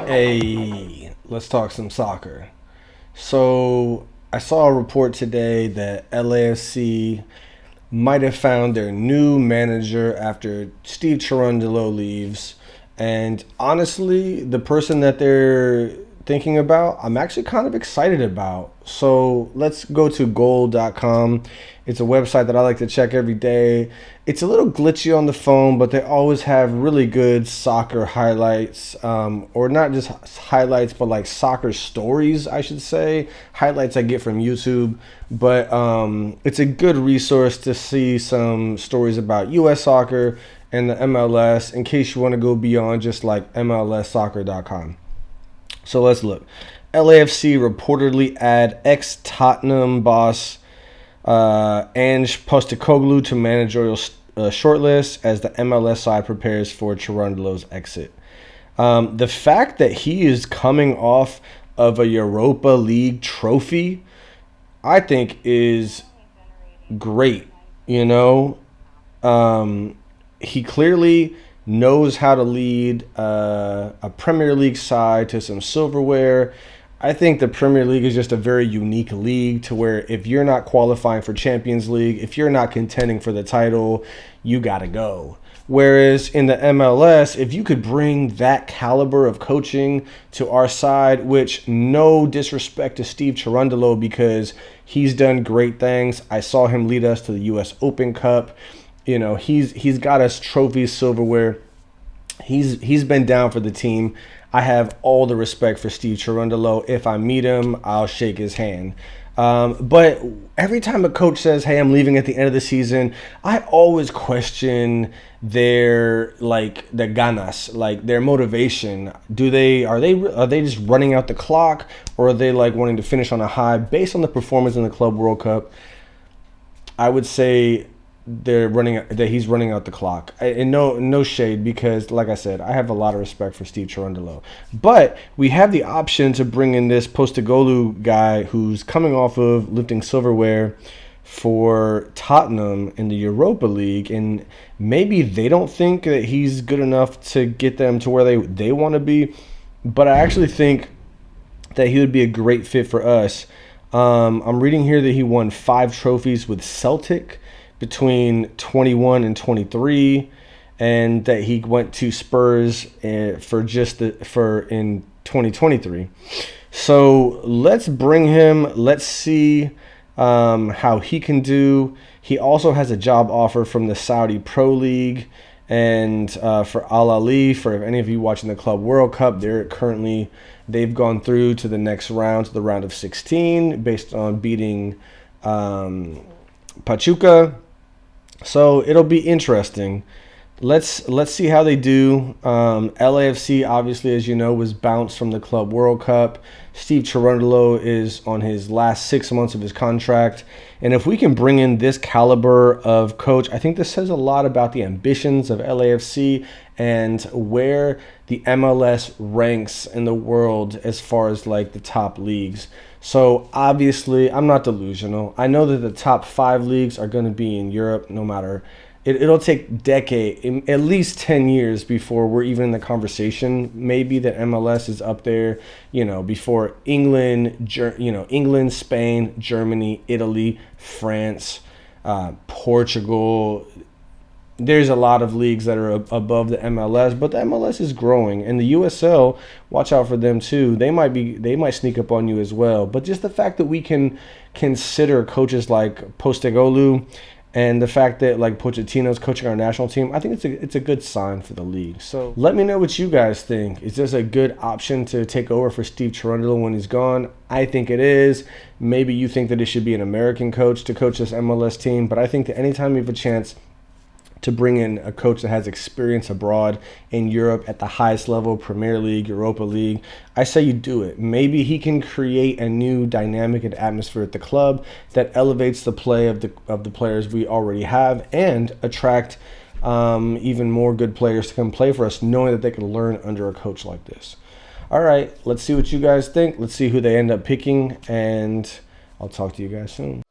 Hey, let's talk some soccer. So, I saw a report today that LAFC might have found their new manager after Steve Cherundolo leaves. And honestly, the person that they're thinking about, I'm actually kind of excited about. So let's go to goal.com. It's a website that I like to check every day. It's a little glitchy on the phone, but they always have really good soccer highlights, or not just highlights, but like soccer stories, I should say. Highlights I get from YouTube. But it's a good resource to see some stories about U.S. soccer and the MLS in case you want to go beyond just like MLSsoccer.com. So let's look. LAFC reportedly add ex-Tottenham boss Ange Postecoglou to managerial shortlist as the MLS side prepares for Cherundolo's exit. The fact that he is coming off of a Europa League trophy, I think is great. You know, he clearly knows how to lead a Premier League side to some silverware. I think the Premier League is just a very unique league to where if you're not qualifying for Champions League, if you're not contending for the title, you got to go. Whereas in the MLS, if you could bring that caliber of coaching to our side, which no disrespect to Steve Cherundolo because he's done great things. I saw him lead us to the U.S. Open Cup. You know, he's got us trophies, silverware. He's been down for the team. I have all the respect for Steve Cherundolo. If I meet him, I'll shake his hand. But every time a coach says, "Hey, I'm leaving at the end of the season," I always question their the ganas, like their motivation. Are they just running out the clock, or are they like wanting to finish on a high based on the performance in the Club World Cup? I would say he's running out the clock. And no shade, because like I said, I have a lot of respect for Steve Cherundolo. But we have the option to bring in this Postecoglou guy who's coming off of lifting silverware for Tottenham in the Europa League, and maybe they don't think that he's good enough to get them to where they want to be. But I actually think that he would be a great fit for us. I'm reading here that he won 5 trophies with Celtic between 21 and 23, and that he went to Spurs in 2023. So let's bring him. Let's see how he can do. He also has a job offer from the Saudi Pro League and for Al Ahly. For if any of you watching the Club World Cup, they've gone through to the next round, to the round of 16, based on beating Pachuca. So it'll be interesting. Let's see how they do. LAFC, obviously, as you know, was bounced from the Club World Cup. Steve Cherundolo is on his last 6 months of his contract. And if we can bring in this caliber of coach, I think this says a lot about the ambitions of LAFC and where the MLS ranks in the world as far as like the top leagues. So obviously, I'm not delusional. I know that the top 5 leagues are going to be in Europe no matter. It'll take at least 10 years before we're even in the conversation. Maybe that MLS is up there, before England, England, Spain, Germany, Italy, France, Portugal. There's a lot of leagues that are above the MLS, but the MLS is growing, and the USL, watch out for them too. They might sneak up on you as well. But just the fact that we can consider coaches like Postecoglou, and the fact that like Pochettino's coaching our national team, I think it's a good sign for the league. So let me know what you guys think. Is this a good option to take over for Steve Cherundolo when he's gone? I think it is. Maybe you think that it should be an American coach to coach this MLS team, but I think that anytime you have a chance to bring in a coach that has experience abroad in Europe at the highest level, Premier League, Europa League, I say you do it. Maybe he can create a new dynamic and atmosphere at the club that elevates the play of the players we already have and attract even more good players to come play for us, knowing that they can learn under a coach like this. All right, let's see what you guys think. Let's see who they end up picking, and I'll talk to you guys soon.